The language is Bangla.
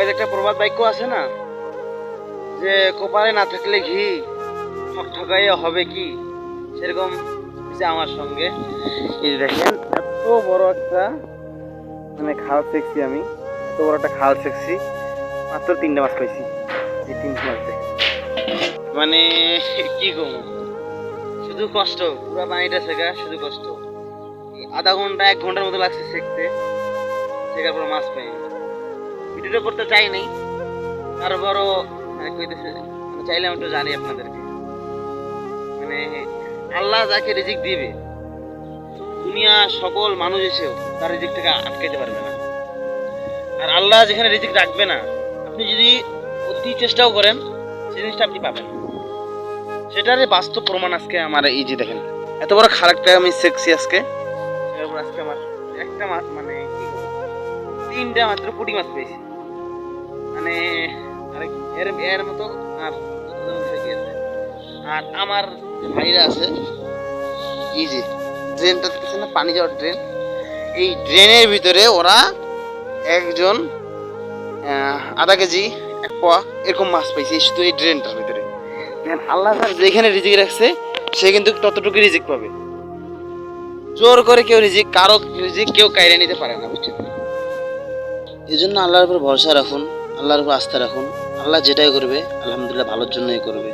একটা প্রবাদ বাক্য আছে না, যে কপালে না থাকলে ঘি ঠকাইয়া হবে কি, সেরকম হচ্ছে আমার সঙ্গে। এই যে দেখেন এত বড় একটা মানে খাল শিখছি আমি, এত বড় একটা খাল শিখছি, মাত্র 3টা মাছ পাইছি। এই 3টা মাছ দেখেন, মানে কি কমু, শুধু কষ্ট, পুরো পানিটা শেখা শুধু কষ্ট। আধা ঘন্টা 1 ঘন্টার মতো লাগছে শিখতে, শেখার পর মাছ পাইনি। ভিডিওটা করতে চাই নাই, তারপরও মানে কইতেছে, চাইলে আমি একটু জানি আপনাদেরকে, মানে আল্লাহ যাকে রিজিক দিবে, দুনিয়া সকল মানুষ এসেও তার রিজিকটাকে আটকাইতে পারবে না। আর আল্লাহ যেখানে রিজিক রাখবে না, আপনি যদি অতি চেষ্টাও করেন সেই জিনিসটা আপনি পাবেন। সেটারই বাস্তব প্রমাণ আজকে আমার এই যে দেখেন এত বড় খারাপটা আমি শিখছি আজকে। এরপর আজকে আমার একটা মাছ মানে কি বলবো, 3টা মাত্র পুঁটি মাছ পেয়েছি, মানে এর এর মতো আর গিয়েছে। আর আমার ভাইরা আছে, এই যে ড্রেনটা দেখতেছেন না, পানি যাওয়ার ড্রেন, এই ড্রেনের ভিতরে ওরা একজন আধা কেজি 1 পোয়া এরকম মাছ পাইছে শুধু এই ড্রেনটার ভিতরে। দেখেন আল্লাহ স্যার যেখানে রিজিক রাখছে সে কিন্তু ততটুকু রিজিক পাবে। জোর করে কেউ রিজিক, কারো রিজিক কেউ কাইরে নিতে পারে না, বুঝছেন? এই জন্য আল্লাহর উপর ভরসা রাখুন, আল্লাহর উপর আস্থা রাখুন। আল্লাহ যেটাই করবে আলহামদুলিল্লাহ ভালোর জন্যই করবে।